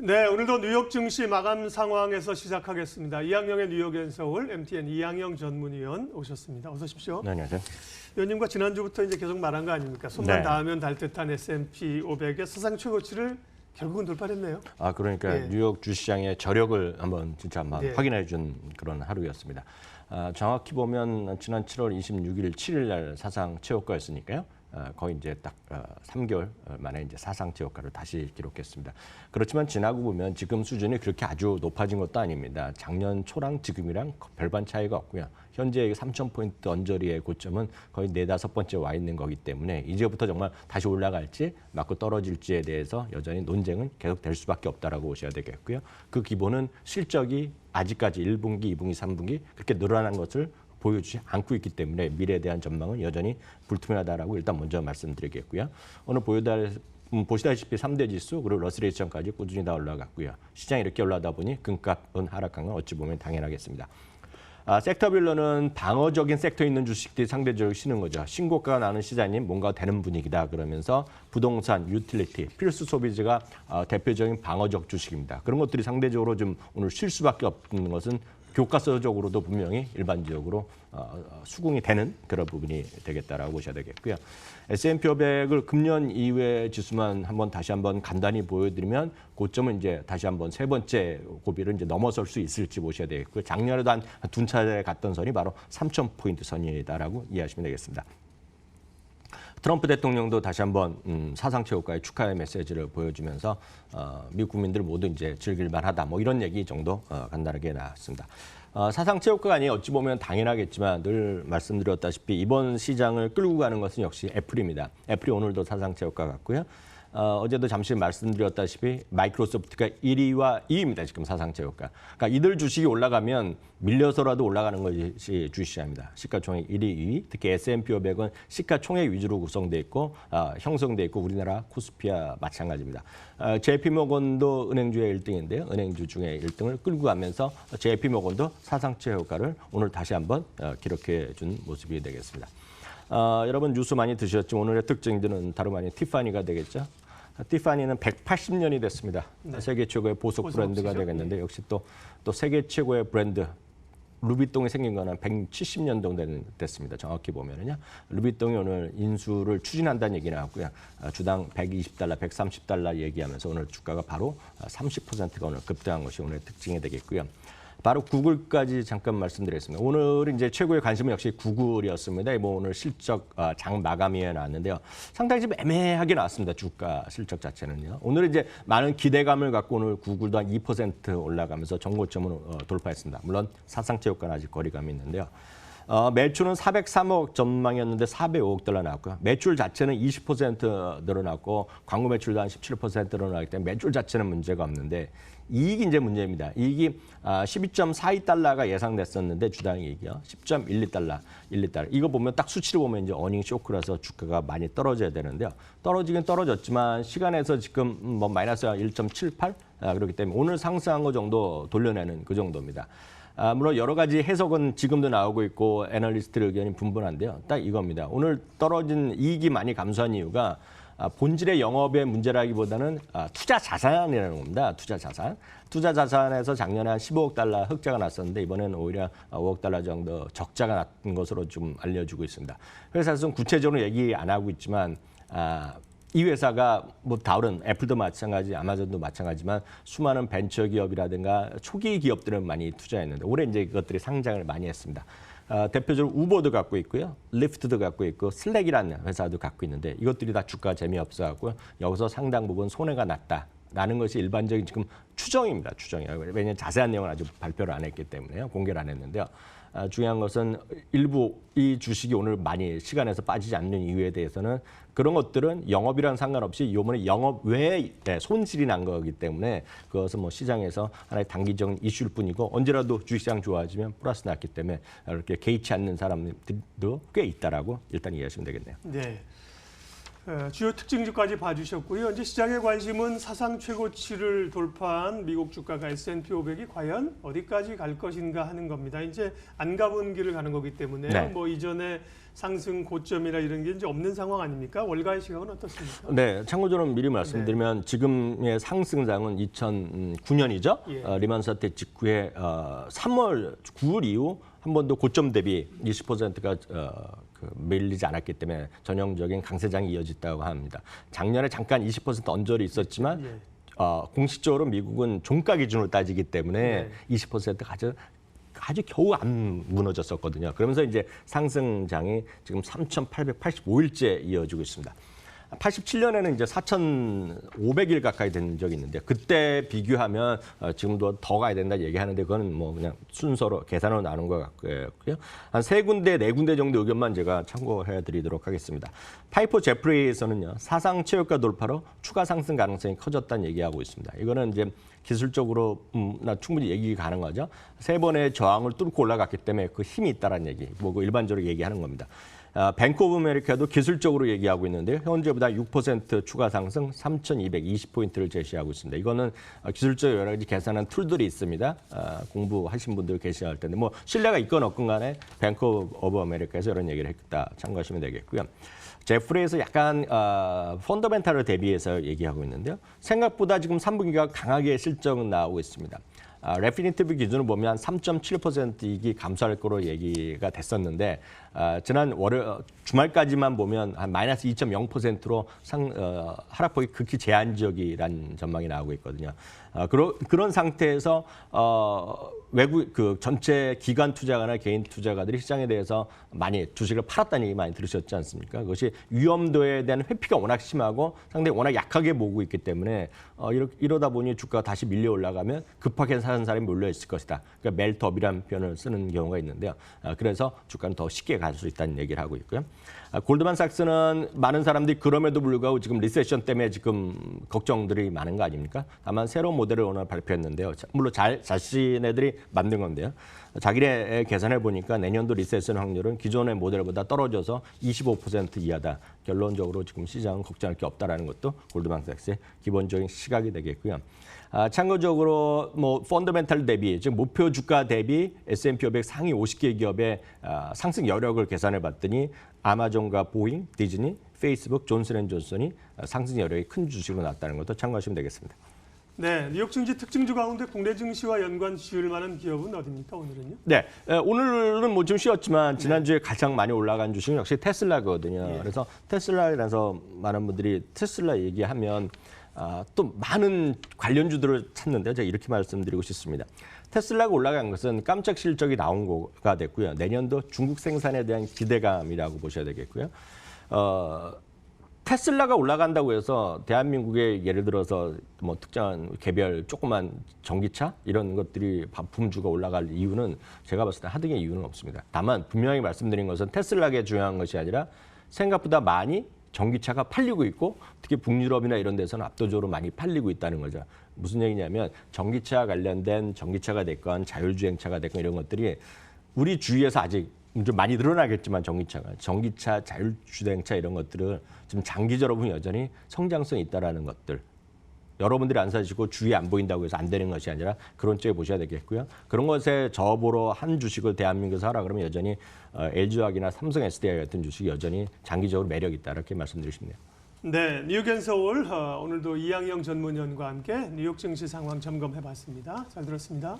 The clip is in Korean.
네, 오늘도 뉴욕 증시 마감 상황에서 시작하겠습니다. 이항영의 뉴욕앤서울 MTN 이항영 전문위원 오셨습니다. 어서 오십시오. 네, 안녕하세요. 위원님과 지난주부터 이제 계속 말한 거 아닙니까? 손만 네. 닿으면 달 듯한 S&P 500의 사상 최고치를 결국은 돌파했네요. 그러니까 네. 뉴욕 주시장의 저력을 한번 진짜 네. 확인해 준 그런 하루였습니다. 정확히 보면 지난 7월 26일 7일 날 사상 최고가였으니까요. 거의 이제 딱 3개월 만에 이제 사상 최고가를 다시 기록했습니다. 그렇지만 지나고 보면 지금 수준이 그렇게 아주 높아진 것도 아닙니다. 작년 초랑 지금이랑 별반 차이가 없고요. 현재 3,000포인트 언저리의 고점은 거의 4-5번째 와 있는 거기 때문에 이제부터 정말 다시 올라갈지 맞고 떨어질지에 대해서 여전히 논쟁은 계속 될 수밖에 없다라고 보셔야 되겠고요. 그 기본은 실적이 아직까지 1분기, 2분기, 3분기 그렇게 늘어난 것을 보여주지 않고 있기 때문에 미래에 대한 전망은 여전히 불투명하다라고 일단 먼저 말씀드리겠고요. 오늘 보시다시피 3대 지수 그리고 러셀 2000까지 꾸준히 다 올라갔고요. 시장이 이렇게 올라가다 보니 금값은 하락한 건 어찌 보면 당연하겠습니다. 섹터별로는 방어적인 섹터에 있는 주식들이 상대적으로 쉬는 거죠. 신고가가 나는 시장이 뭔가 되는 분위기다 그러면서 부동산, 유틸리티, 필수 소비재가 대표적인 방어적 주식입니다. 그런 것들이 상대적으로 좀 오늘 쉴 수밖에 없는 것은 교과서적으로도 분명히 일반적으로 수긍이 되는 그런 부분이 되겠다라고 보셔야 되겠고요. S&P 500을 금년 이후의 지수만 다시 한번 간단히 보여드리면 고점은 이제 다시 한번 세 번째 고비를 이제 넘어설 수 있을지 보셔야 되겠고요. 작년에도 한 두 차례 갔던 선이 바로 3,000포인트 선이다라고 이해하시면 되겠습니다. 트럼프 대통령도 다시 한번 사상 최고가의 축하의 메시지를 보여주면서 미국 국민들 모두 이제 즐길만하다 뭐 이런 얘기 정도 간단하게 나왔습니다. 사상 최고가가 아니 어찌 보면 당연하겠지만 늘 말씀드렸다시피 이번 시장을 끌고 가는 것은 역시 애플입니다. 애플이 오늘도 사상 최고가 같고요. 어제도 잠시 말씀드렸다시피 마이크로소프트가 1위와 2위입니다. 지금 사상 최고가. 그러니까 이들 주식이 올라가면 밀려서라도 올라가는 것이 주식시장입니다. 시가총액 1위, 2위. 특히 S&P 500은 시가총액 위주로 구성돼 있고 형성돼 있고 우리나라 코스피와 마찬가지입니다. JP모건도 은행주의 1등인데요. 은행주 중에 1등을 끌고 가면서 JP모건도 사상 최고가를 오늘 다시 한번 기록해 준 모습이 되겠습니다. 여러분 뉴스 많이 드셨지만 오늘의 특징들은 다름 아닌 티파니가 되겠죠. 티파니는 180년이 됐습니다. 네. 세계 최고의 보석 브랜드가 되겠는데 네. 역시 또 세계 최고의 브랜드 루비통이 생긴 거는 170년 정도 됐습니다. 정확히 보면은요. 루비통이 오늘 인수를 추진한다는 얘기 나왔고요. 주당 120달러, 130달러 얘기하면서 오늘 주가가 바로 30%가 오늘 급등한 것이 오늘의 특징이 되겠고요. 바로 구글까지 잠깐 말씀드리겠습니다. 오늘 이제 최고의 관심은 역시 구글이었습니다. 뭐 오늘 실적 장 마감이에 나왔는데요. 상당히 좀 애매하게 나왔습니다. 주가 실적 자체는요. 오늘 이제 많은 기대감을 갖고 오늘 구글도 한 2% 올라가면서 정고점을 돌파했습니다. 물론 사상 최고가는 아직 거리감이 있는데요. 매출은 403억 전망이었는데 405억 달러 나왔고요. 매출 자체는 20% 늘어났고 광고 매출도 한 17% 늘어나기 때문에 매출 자체는 문제가 없는데 이익이 이제 문제입니다. 이익이 12.42달러가 예상됐었는데 주당 이익이요. 10.12달러, 1달러. 이거 보면 딱 수치를 보면 이제 어닝 쇼크라서 주가가 많이 떨어져야 되는데요. 떨어지긴 떨어졌지만 시간에서 지금 뭐 마이너스 1.78 그렇기 때문에 오늘 상승한 거 정도 돌려내는 그 정도입니다. 물론 여러 가지 해석은 지금도 나오고 있고 애널리스트의 의견이 분분한데요. 딱 이겁니다. 오늘 떨어진 이익이 많이 감소한 이유가 본질의 영업의 문제라기보다는 투자 자산이라는 겁니다. 투자 자산. 투자 자산에서 작년에 한 15억 달러 흑자가 났었는데 이번에는 오히려 5억 달러 정도 적자가 났던 것으로 좀 알려지고 있습니다. 그래서 사실은 구체적으로 얘기 안 하고 있지만 이 회사가 뭐 다른 애플도 마찬가지, 아마존도 마찬가지지만 수많은 벤처 기업이라든가 초기 기업들은 많이 투자했는데 올해 이제 그것들이 상장을 많이 했습니다. 대표적으로 우버도 갖고 있고요, 리프트도 갖고 있고, 슬랙이라는 회사도 갖고 있는데 이것들이 다 주가 재미없어 갖고 여기서 상당 부분 손해가 났다라는 것이 일반적인 지금 추정입니다. 추정이에요. 왜냐하면 자세한 내용은 아직 발표를 안 했기 때문에요. 공개를 안 했는데요. 중요한 것은 일부 이 주식이 오늘 많이 시간에서 빠지지 않는 이유에 대해서는 그런 것들은 영업이랑 상관없이 이번에 영업 외에 손실이 난 거기 때문에 그것은 뭐 시장에서 하나의 단기적인 이슈일 뿐이고 언제라도 주식시장 좋아지면 플러스 났기 때문에 이렇게 개의치 않는 사람들도 꽤 있다라고 일단 이해하시면 되겠네요. 네. 주요 특징주까지 봐주셨고요. 현재 시장의 관심은 사상 최고치를 돌파한 미국 주가가 S&P 500이 과연 어디까지 갈 것인가 하는 겁니다. 이제 안 가본 길을 가는 거기 때문에 네. 뭐 이전에 상승 고점이나 이런 게 이제 없는 상황 아닙니까? 월가의 시각은 어떻습니까? 네, 참고적으로 미리 말씀드리면 지금의 상승장은 2009년이죠. 예. 리만 사태 직후에 3월 9월 이후 한 번도 고점 대비 20%가 밀리지 않았기 때문에 전형적인 강세장이 이어졌다고 합니다. 작년에 잠깐 20% 언저리 있었지만 예. 공식적으로 미국은 종가 기준으로 따지기 때문에 네. 20%가 아주 겨우 안 무너졌었거든요. 그러면서 이제 상승장이 지금 3,885일째 이어지고 있습니다. 87년에는 이제 4,500일 가까이 된 적이 있는데 그때 비교하면 지금도 더 가야 된다 얘기하는데 그거는 뭐 그냥 순서로 계산으로 나눈 것 같고요. 한 세 군데, 네 군데 정도 의견만 제가 참고해 드리도록 하겠습니다. 파이퍼 제프리에서는요. 사상 최고가 돌파로 추가 상승 가능성이 커졌다는 얘기하고 있습니다. 이거는 이제 기술적으로 충분히 얘기 가능하죠. 세 번의 저항을 뚫고 올라갔기 때문에 그 힘이 있다는 얘기, 뭐 일반적으로 얘기하는 겁니다. 뱅크 오브 아메리카도 기술적으로 얘기하고 있는데요. 현재보다 6% 추가 상승 3,220포인트를 제시하고 있습니다. 이거는 기술적 여러 가지 계산한 툴들이 있습니다. 공부하신 분들 계셔야 할 텐데 뭐 신뢰가 있건 없건 간에 뱅크 오브 아메리카에서 이런 얘기를 했다 참고하시면 되겠고요. 제프리에서 약간 펀더멘탈을 대비해서 얘기하고 있는데요. 생각보다 지금 3분기가 강하게 실적은 나오고 있습니다. 레피니티브 기준을 보면 3.7% 이익이 감소할 거로 얘기가 됐었는데 지난 주말까지만 보면 한 마이너스 2.0%로 하락폭이 극히 제한적이라는 전망이 나오고 있거든요. 그런 상태에서 외국 전체 기관 투자가나 개인 투자가들이 시장에 대해서 많이 주식을 팔았다는 얘기 많이 들으셨지 않습니까? 그것이 위험도에 대한 회피가 워낙 심하고 상당히 워낙 약하게 보고 있기 때문에 이러다 보니 주가가 다시 밀려 올라가면 급하게 사는 사람이 몰려 있을 것이다. 그러니까 멜트업이라는 표현을 쓰는 경우가 있는데요. 그래서 주가는 더 쉽게 갈 수 있다는 얘기를 하고 있고요. 골드만삭스는 많은 사람들이 그럼에도 불구하고 지금 리세션 때문에 지금 걱정들이 많은 거 아닙니까? 다만 새로운 모델을 오늘 발표했는데요. 물론 자신네들이 만든 건데요. 자기네 계산해 보니까 내년도 리세션 확률은 기존의 모델보다 떨어져서 25% 이하다. 결론적으로 지금 시장은 걱정할 게 없다라는 것도 골드만삭스의 기본적인 시각이 되겠고요. 참고적으로 뭐 펀더멘탈 대비, 즉 목표 주가 대비 S&P 500 상위 50개 기업의 상승 여력을 계산해 봤더니 아마존과 보잉, 디즈니, 페이스북, 존슨앤존슨이 상승 여력이 큰 주식으로 나왔다는 것도 참고하시면 되겠습니다. 네, 뉴욕 증시 특징주 가운데 국내 증시와 연관 지을 만한 기업은 어디입니까 오늘은요? 네, 오늘은 뭐 좀 쉬었지만 지난주에 가장 많이 올라간 주식은 역시 테슬라거든요. 예. 그래서 테슬라라서 많은 분들이 테슬라 얘기하면 또 많은 관련주들을 찾는데 제가 이렇게 말씀드리고 싶습니다. 테슬라가 올라간 것은 깜짝 실적이 나온 거가 됐고요. 내년도 중국 생산에 대한 기대감이라고 보셔야 되겠고요. 테슬라가 올라간다고 해서 대한민국의 예를 들어서 뭐 특정한 개별 조그만 전기차 이런 것들이 반품주가 올라갈 이유는 제가 봤을 때 하등의 이유는 없습니다. 다만 분명히 말씀드린 것은 테슬라가 중요한 것이 아니라 생각보다 많이 전기차가 팔리고 있고 특히 북유럽이나 이런 데서는 압도적으로 많이 팔리고 있다는 거죠. 무슨 얘기냐면 전기차 관련된 전기차가 됐건 자율주행차가 됐건 이런 것들이 우리 주위에서 아직 좀 많이 늘어나겠지만 전기차, 자율주행차 이런 것들을 지금 장기적으로 보면 여전히 성장성이 있다라는 것들. 여러분들이 안 사시고 주위에 안 보인다고 해서 안 되는 것이 아니라 그런 쪽에 보셔야 되겠고요. 그런 것에 저보러 한 주식을 대한민국에서 하라 그러면 여전히 LG화학이나 삼성 SDI 같은 주식이 여전히 장기적으로 매력 있다 이렇게 말씀드리고 싶네요. 네, 뉴욕앤서울 오늘도 이양영 전문위원과 함께 뉴욕 증시 상황 점검해봤습니다. 잘 들었습니다.